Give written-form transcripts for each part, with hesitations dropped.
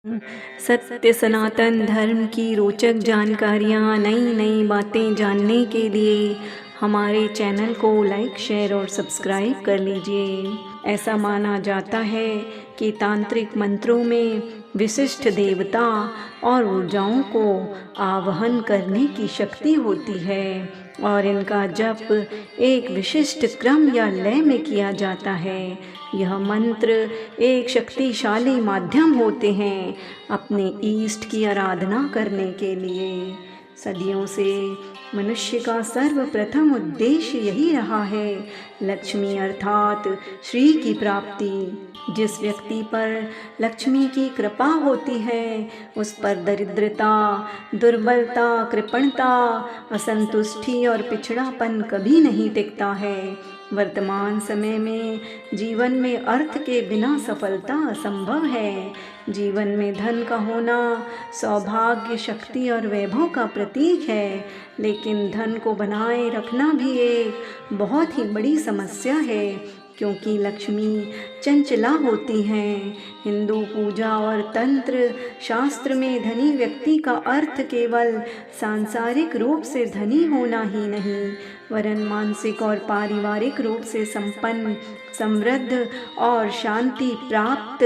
सत्य सनातन धर्म की रोचक जानकारियाँ, नई नई बातें जानने के लिए हमारे चैनल को लाइक, शेयर और सब्सक्राइब कर लीजिए। ऐसा माना जाता है कि तांत्रिक मंत्रों में विशिष्ट देवता और ऊर्जाओं को आवाहन करने की शक्ति होती है और इनका जप एक विशिष्ट क्रम या लय में किया जाता है। यह मंत्र एक शक्तिशाली माध्यम होते हैं अपने ईष्ट की आराधना करने के लिए। सदियों से मनुष्य का सर्वप्रथम उद्देश्य यही रहा है, लक्ष्मी अर्थात श्री की प्राप्ति। जिस व्यक्ति पर लक्ष्मी की कृपा होती है उस पर दरिद्रता, दुर्बलता, कृपणता, असंतुष्टि और पिछड़ापन कभी नहीं टिकता है। वर्तमान समय में जीवन में अर्थ के बिना सफलता असंभव है। जीवन में धन का होना सौभाग्य, शक्ति और वैभव का प्रतीक है, लेकिन धन को बनाए रखना भी एक बहुत ही बड़ी समस्या है, क्योंकि लक्ष्मी चंचला होती हैं। हिंदू पूजा और तंत्र शास्त्र में धनी व्यक्ति का अर्थ केवल सांसारिक रूप से धनी होना ही नहीं, वरन मानसिक और पारिवारिक रूप से संपन्न, समृद्ध और शांति प्राप्त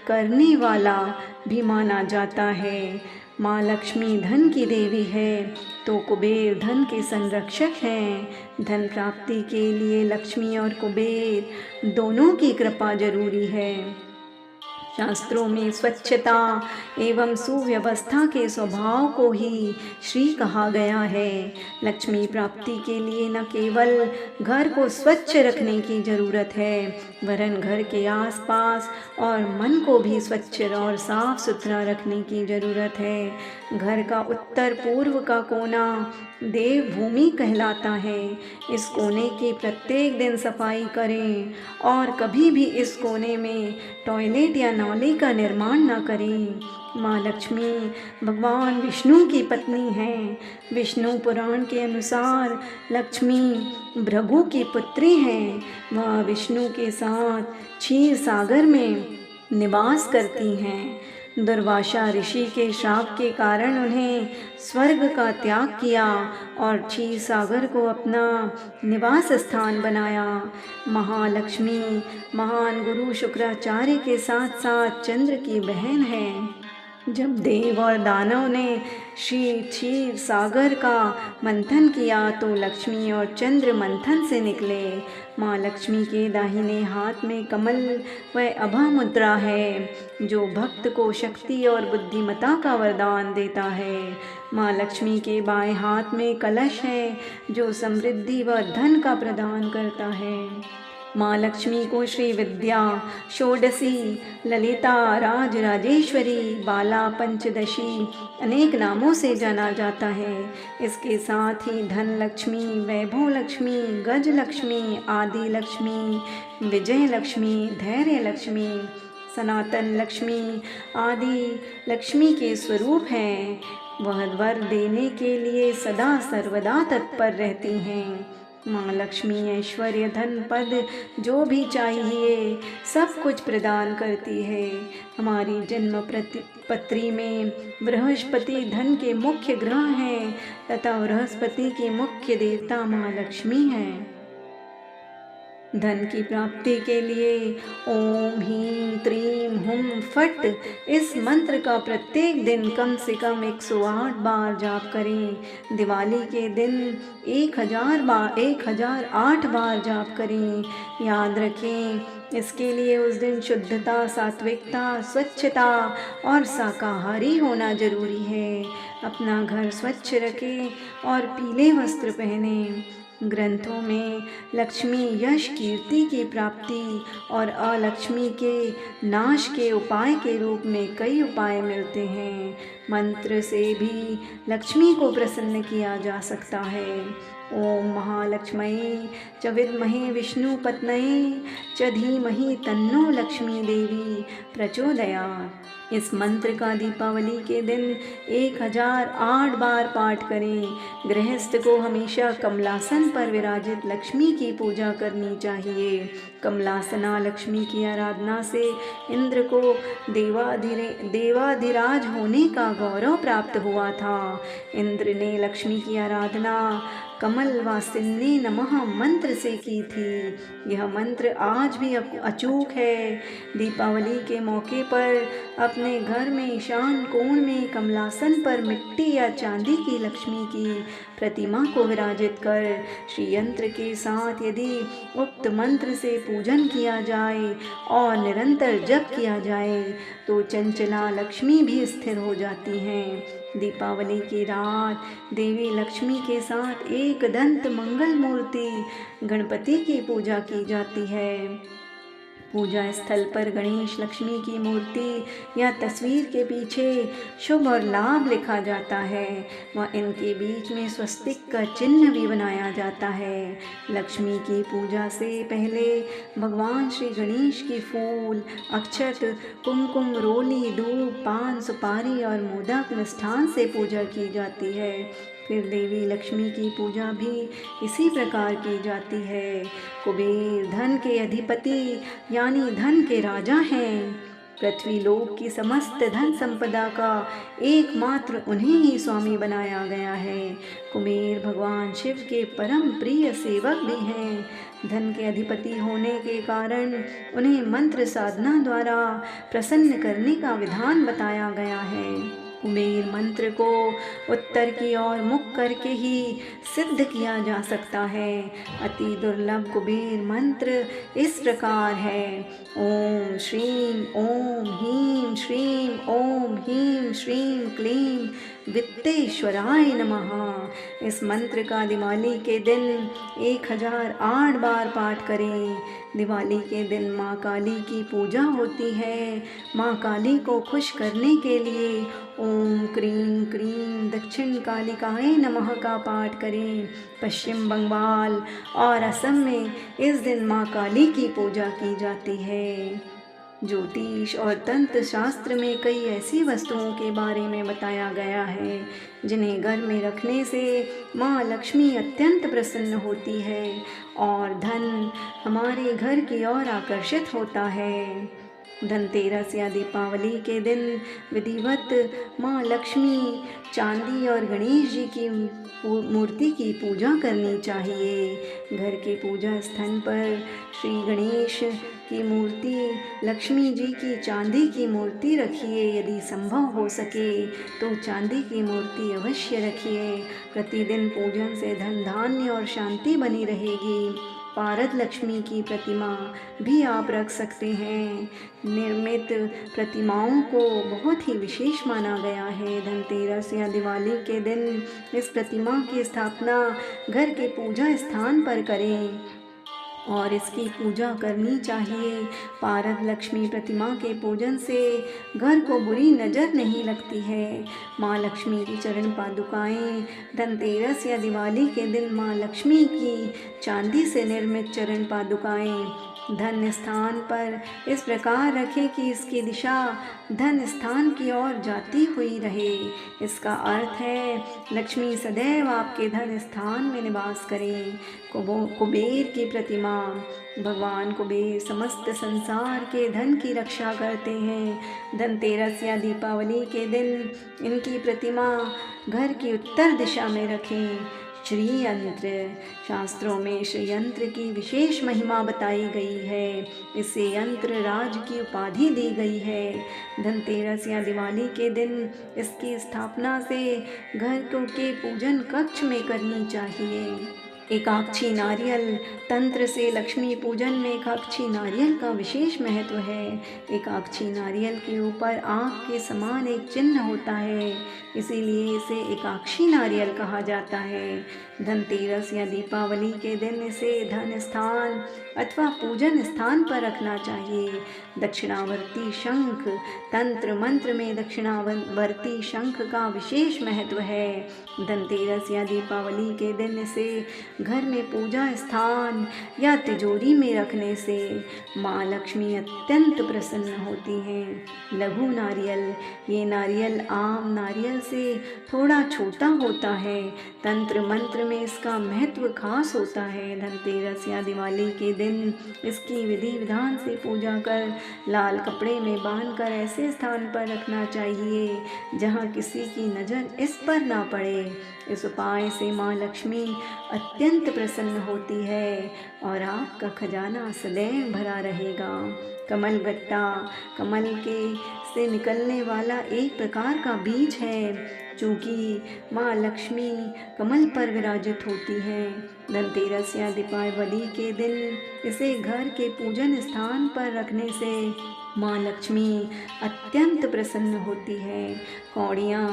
करने वाला भी माना जाता है। माँ लक्ष्मी धन की देवी है तो कुबेर धन के संरक्षक हैं। धन प्राप्ति के लिए लक्ष्मी और कुबेर दोनों की कृपा जरूरी है। शास्त्रों में स्वच्छता एवं सुव्यवस्था के स्वभाव को ही श्री कहा गया है। लक्ष्मी प्राप्ति के लिए न केवल घर को स्वच्छ रखने की जरूरत है, वरन घर के आसपास और मन को भी स्वच्छ और साफ सुथरा रखने की जरूरत है। घर का उत्तर पूर्व का कोना देवभूमि कहलाता है। इस कोने की प्रत्येक दिन सफाई करें और कभी भी इस कोने में टॉयलेट या नाली का निर्माण न करें। माँ लक्ष्मी भगवान विष्णु की पत्नी हैं। विष्णु पुराण के अनुसार लक्ष्मी भृगु की पुत्री हैं। वह विष्णु के साथ क्षीर सागर में निवास करती हैं। दुर्वासा ऋषि के श्राप के कारण उन्हें स्वर्ग का त्याग किया और क्षीर सागर को अपना निवास स्थान बनाया। महालक्ष्मी महान गुरु शुक्राचार्य के साथ साथ चंद्र की बहन है। जब देव और दानव ने श्री क्षीर सागर का मंथन किया तो लक्ष्मी और चंद्र मंथन से निकले। माँ लक्ष्मी के दाहिने हाथ में कमल व अभय मुद्रा है, जो भक्त को शक्ति और बुद्धिमता का वरदान देता है। माँ लक्ष्मी के बाएं हाथ में कलश है, जो समृद्धि व धन का प्रदान करता है। माँ लक्ष्मी को श्री विद्या, षोडशी, ललिता, राज राजेश्वरी, बाला, पंचदशी अनेक नामों से जाना जाता है। इसके साथ ही धन लक्ष्मी, वैभव लक्ष्मी, गज लक्ष्मी, आदि लक्ष्मी, विजय लक्ष्मी, धैर्य लक्ष्मी, सनातन लक्ष्मी आदि लक्ष्मी के स्वरूप हैं। वह वर देने के लिए सदा सर्वदा तत्पर रहती हैं। माँ लक्ष्मी ऐश्वर्य, धन, पद जो भी चाहिए सब कुछ प्रदान करती है। हमारी जन्म पत्री में बृहस्पति धन के मुख्य ग्रह हैं तथा बृहस्पति की मुख्य देवता माँ लक्ष्मी हैं। धन की प्राप्ति के लिए ओम ह्रीं त्रीं हुम फट इस मंत्र का प्रत्येक दिन कम से कम 108 बार जाप करें। दिवाली के दिन 1008 बार जाप करें। याद रखें, इसके लिए उस दिन शुद्धता, सात्विकता, स्वच्छता और शाकाहारी होना जरूरी है। अपना घर स्वच्छ रखें और पीले वस्त्र पहनें। ग्रंथों में लक्ष्मी यश, कीर्ति की प्राप्ति और अलक्ष्मी के नाश के उपाय के रूप में कई उपाय मिलते हैं। मंत्र से भी लक्ष्मी को प्रसन्न किया जा सकता है। ओम महालक्ष्मी च विद्महे विष्णु पत्न्यै च धीमहि तन्नो लक्ष्मी देवी प्रचोदयात्। इस मंत्र का दीपावली के दिन 1008 बार पाठ करें। गृहस्थ को हमेशा कमलासन पर विराजित लक्ष्मी की पूजा करनी चाहिए। कमलासना लक्ष्मी की आराधना से इंद्र को देवाधिराज होने का गौरव प्राप्त हुआ था। इंद्र ने लक्ष्मी की आराधना कमल वासिन्नी नमः मंत्र से की थी। यह मंत्र आज भी अचूक है। दीपावली के मौके पर अपने घर में ईशान कोण में कमलासन पर मिट्टी या चांदी की लक्ष्मी की प्रतिमा को विराजित कर श्री यंत्र के साथ यदि उक्त मंत्र से पूजन किया जाए और निरंतर जप किया जाए तो चंचला लक्ष्मी भी स्थिर हो जाती हैं। दीपावली की रात देवी लक्ष्मी के साथ एक दंत मंगल मूर्ति गणपति की पूजा की जाती है। पूजा स्थल पर गणेश लक्ष्मी की मूर्ति या तस्वीर के पीछे शुभ और लाभ लिखा जाता है व इनके बीच में स्वस्तिक का चिन्ह भी बनाया जाता है। लक्ष्मी की पूजा से पहले भगवान श्री गणेश की फूल, अक्षत, कुमकुम, रोली, धूप, पान, सुपारी और मोदक मिष्ठान से पूजा की जाती है। फिर देवी लक्ष्मी की पूजा भी इसी प्रकार की जाती है। कुबेर धन के अधिपति यानी धन के राजा हैं। पृथ्वी लोक की समस्त धन संपदा का एकमात्र उन्हें ही स्वामी बनाया गया है। कुबेर भगवान शिव के परम प्रिय सेवक भी हैं। धन के अधिपति होने के कारण उन्हें मंत्र साधना द्वारा प्रसन्न करने का विधान बताया गया है। कुबेर मंत्र को उत्तर की ओर मुख करके ही सिद्ध किया जा सकता है। अति दुर्लभ कुबेर मंत्र इस प्रकार है। ओम श्रीं ओम ह्रीं श्रीं ओम ह्रीं श्रीं क्लीं वित्तेश्वराय नमः। इस मंत्र का दिवाली के दिन 1008 बार पाठ करें। दिवाली के दिन माँ काली की पूजा होती है। माँ काली को खुश करने के लिए ओम क्रीं क्रीं दक्षिण कालिकाय नमः का पाठ करें। पश्चिम बंगाल और असम में इस दिन माँ काली की पूजा की जाती है। ज्योतिष और तंत्र शास्त्र में कई ऐसी वस्तुओं के बारे में बताया गया है जिन्हें घर में रखने से माँ लक्ष्मी अत्यंत प्रसन्न होती है और धन हमारे घर की ओर आकर्षित होता है। धनतेरस या दीपावली के दिन विधिवत माँ लक्ष्मी, चांदी और गणेश जी की मूर्ति की पूजा करनी चाहिए। घर के पूजा स्थान पर श्री गणेश की मूर्ति, लक्ष्मी जी की चांदी की मूर्ति रखिए। यदि संभव हो सके तो चांदी की मूर्ति अवश्य रखिए। प्रतिदिन पूजन से धन धान्य और शांति बनी रहेगी। पारद लक्ष्मी की प्रतिमा भी आप रख सकते हैं। निर्मित प्रतिमाओं को बहुत ही विशेष माना गया है। धनतेरस या दिवाली के दिन इस प्रतिमा की स्थापना घर के पूजा स्थान पर करें और इसकी पूजा करनी चाहिए। पारद लक्ष्मी प्रतिमा के पूजन से घर को बुरी नज़र नहीं लगती है। माँ लक्ष्मी की चरण पादुकाएं धनतेरस या दिवाली के दिन माँ लक्ष्मी की चांदी से निर्मित चरण पादुकाएं धन स्थान पर इस प्रकार रखें कि इसकी दिशा धन स्थान की ओर जाती हुई रहे। इसका अर्थ है लक्ष्मी सदैव आपके धन स्थान में निवास करें। कुबेर की प्रतिमा, भगवान कुबेर समस्त संसार के धन की रक्षा करते हैं। धनतेरस या दीपावली के दिन इनकी प्रतिमा घर की उत्तर दिशा में रखें। श्री यंत्र, शास्त्रों में श्री यंत्र की विशेष महिमा बताई गई है। इसे यंत्र राज की उपाधि दी गई है। धनतेरस या दिवाली के दिन इसकी स्थापना से घर के पूजन कक्ष में करनी चाहिए। एकाक्षी नारियल, तंत्र से लक्ष्मी पूजन में एकाक्षी नारियल का विशेष महत्व है। एकाक्षी नारियल के ऊपर आँख के समान एक चिन्ह होता है, इसीलिए इसे एकाक्षी नारियल कहा जाता है। धनतेरस या दीपावली के दिन इसे धन स्थान अथवा पूजन स्थान पर रखना चाहिए। दक्षिणावर्ती शंख, तंत्र मंत्र में दक्षिणावर्ती शंख का विशेष महत्व है। धनतेरस या दीपावली के दिन इसे घर में पूजा स्थान या तिजोरी में रखने से माँ लक्ष्मी अत्यंत प्रसन्न होती हैं। लघु नारियल, ये नारियल आम नारियल से थोड़ा छोटा होता है। तंत्र मंत्र में इसका महत्व खास होता है। धनतेरस या दिवाली के दिन इसकी विधि विधान से पूजा कर लाल कपड़े में बांधकर ऐसे स्थान पर रखना चाहिए जहाँ किसी की नज़र इस पर ना पड़े। इस उपाय से माँ लक्ष्मी अत्यंत प्रसन्न होती है और आपका खजाना सदैव भरा रहेगा। कमल गट्टा, कमल के से निकलने वाला एक प्रकार का बीज है। चूँकि माँ लक्ष्मी कमल पर विराजित होती हैं, धनतेरस या दीपावली के दिन इसे घर के पूजन स्थान पर रखने से माँ लक्ष्मी अत्यंत प्रसन्न होती है। कौड़ियाँ,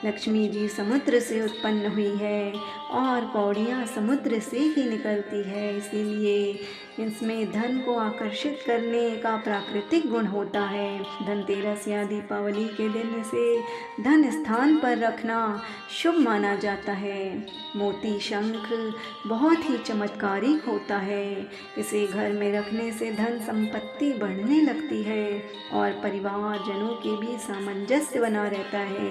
लक्ष्मी जी समुद्र से उत्पन्न हुई है और कौड़ियाँ समुद्र से ही निकलती है, इसीलिए इसमें धन को आकर्षित करने का प्राकृतिक गुण होता है। धनतेरस या दीपावली के दिन इसे धन स्थान पर रखना शुभ माना जाता है। मोती शंख बहुत ही चमत्कारिक होता है। इसे घर में रखने से धन संपत्ति बढ़ने लगती है और परिवारजनों के बीच सामंजस्य बना रहता है।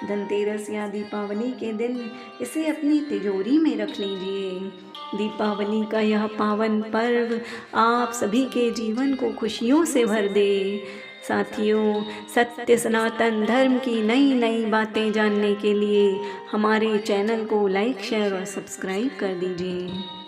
धनतेरस या दीपावली के दिन इसे अपनी तिजोरी में रख लीजिए। दीपावली का यह पावन पर्व आप सभी के जीवन को खुशियों से भर दे। साथियों, सत्य सनातन धर्म की नई नई बातें जानने के लिए हमारे चैनल को लाइक, शेयर और सब्सक्राइब कर दीजिए।